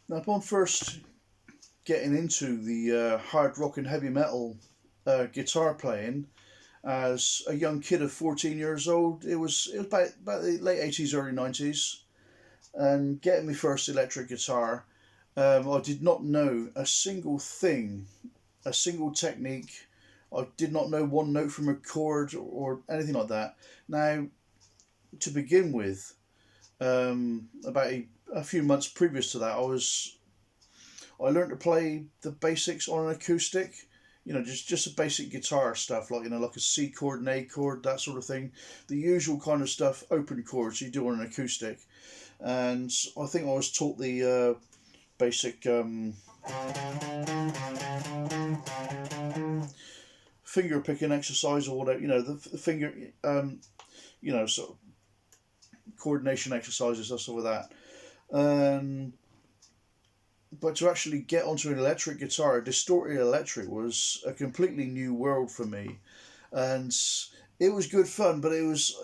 Now, upon first getting into the hard rock and heavy metal guitar playing as a young kid of 14 years old, it was about the late 80s, early 90s, and getting my first electric guitar. I did not know a single thing, a single technique. I did not know one note from a chord or anything like that. Now, to begin with, about a few months previous to that, I learned to play the basics on an acoustic. Just a basic guitar stuff, like like a C chord, an A chord, that sort of thing. The usual kind of stuff, open chords you do on an acoustic. And I think I was taught the basic finger picking exercise or whatever. The finger, sort of coordination exercises, stuff like that. Um, but to actually get onto an electric guitar, a distorted electric, was a completely new world for me, and it was good fun. But it was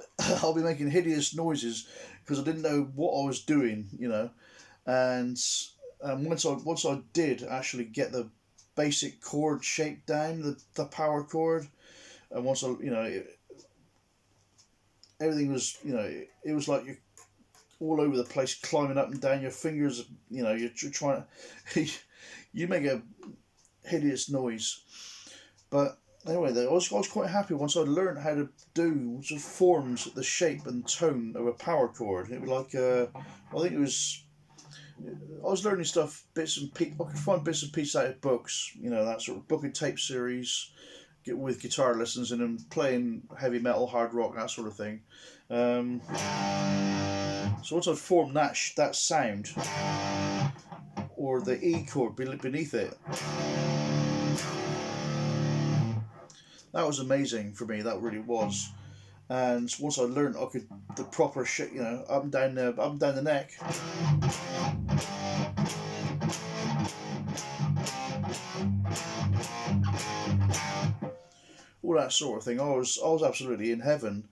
I'll be making hideous noises because I didn't know what I was doing, and once I did actually get the basic chord shape down, the power chord, and once everything was, it was like you all over the place, climbing up and down. Your fingers, you're trying to, you make a hideous noise. But anyway, I was quite happy once I learned how to do sort of forms, the shape and tone of a power chord. It was like, I think it was, I was learning stuff, bits and pieces. I could find bits and pieces out of books, that sort of book and tape series, with guitar lessons in them, playing heavy metal, hard rock, that sort of thing. Um, so once I'd formed that sound, or the E chord beneath it, that was amazing for me. That really was. And once I learned, I could the proper shit, up and down the neck. All that sort of thing. I was absolutely in heaven,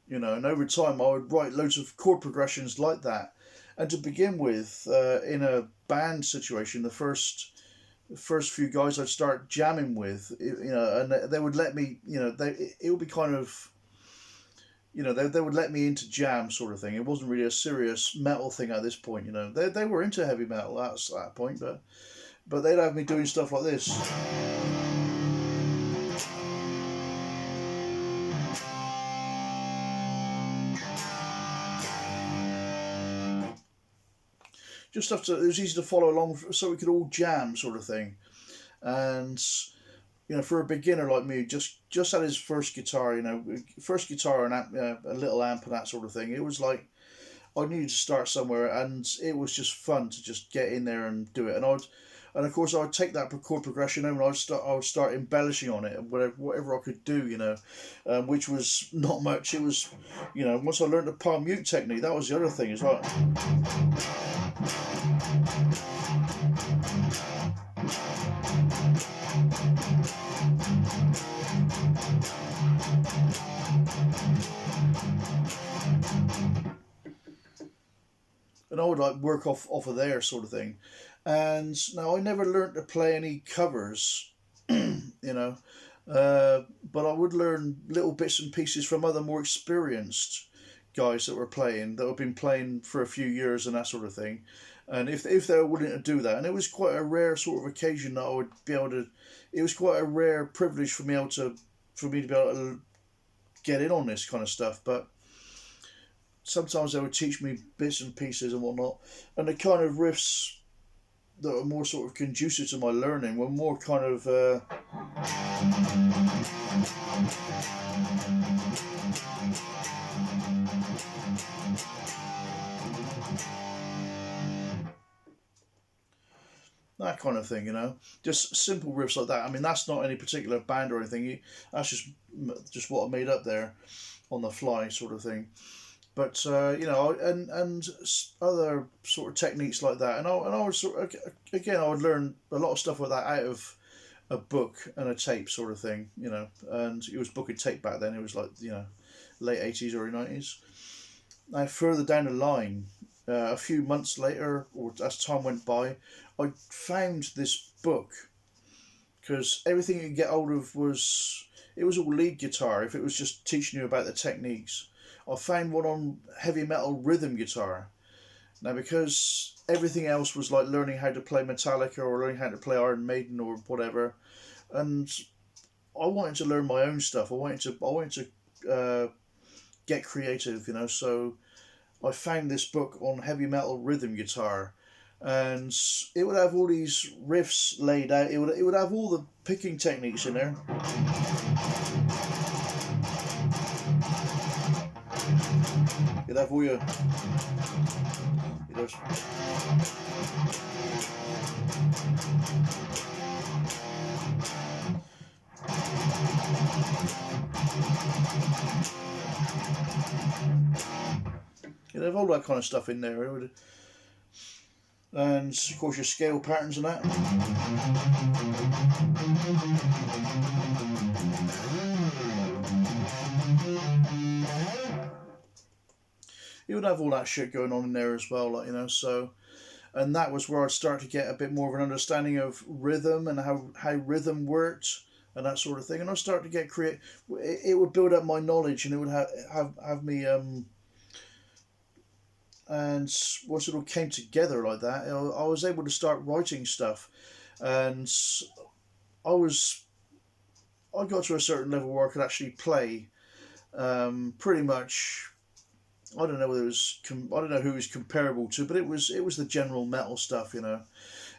and over time I would write loads of chord progressions like that. And to begin with, in a band situation, the first few guys I'd start jamming with, and they would let me, it would be kind of, they would let me into jam sort of thing. It wasn't really a serious metal thing at this point, They were into heavy metal at that point, but they'd have me doing stuff like this. Just stuff it was easy to follow along, so we could all jam sort of thing. And for a beginner like me, just had his first guitar, first guitar and a little amp and that sort of thing. It was like I needed to start somewhere, and it was just fun to just get in there and do it. And of course I'd take that chord progression home and I would start embellishing on it, whatever I could do, which was not much. It was, once I learned the palm mute technique, that was the other thing as well. And I would like work off of there sort of thing. And now I never learned to play any covers, but I would learn little bits and pieces from other more experienced guys that have been playing for a few years and that sort of thing. And if they were willing to do that, and it was quite a rare sort of occasion that I would be able to, it was quite a rare privilege for me to be able to get in on this kind of stuff. But sometimes they would teach me bits and pieces and whatnot, and the kind of riffs that were more sort of conducive to my learning were more kind of that kind of thing, just simple riffs like that. I mean, that's not any particular band or anything. That's just what I made up there on the fly, sort of thing. But and other sort of techniques like that, and I would again I would learn a lot of stuff like that out of a book and a tape sort of thing, and it was book and tape back then. It was like late 80s, early 90s. Now further down the line, a few months later, or as time went by, I found this book because everything you could get hold of was it was all lead guitar. If it was just teaching you about the techniques, I found one on heavy metal rhythm guitar. Now, because everything else was like learning how to play Metallica or learning how to play Iron Maiden or whatever, and I wanted to learn my own stuff. I wanted to get creative, you know. So I found this book on heavy metal rhythm guitar, and it would have all these riffs laid out. It would have all the picking techniques in there. You'd have all your, you know, you'd have all that kind of stuff in there. And of course your scale patterns and that. You would have all that shit going on in there as well, like, you know. So, and that was where I'd start to get a bit more of an understanding of rhythm and how rhythm worked and that sort of thing. And I started to get create. It would build up my knowledge, and it would have me and once it all came together like that, I was able to start writing stuff, and I was I got to a certain level where I could actually play pretty much. I don't know whether it was I don't know who it was comparable to, but it was the general metal stuff, you know.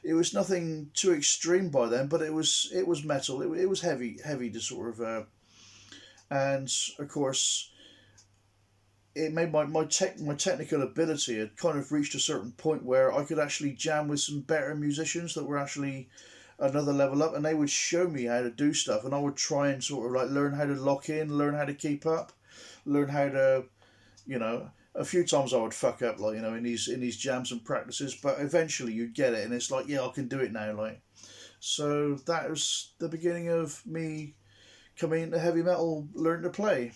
It was nothing too extreme by then, but it was metal. It was heavy to sort of, and of course it made my technical ability had kind of reached a certain point where I could actually jam with some better musicians that were actually another level up, and they would show me how to do stuff, and I would try and sort of like learn how to lock in, learn how to keep up, learn how to, you know. A few times I would fuck up, like, you know, in these jams and practices, but eventually you'd get it, and it's like, yeah, I can do it now, like. So that was the beginning of me coming into heavy metal, learning to play.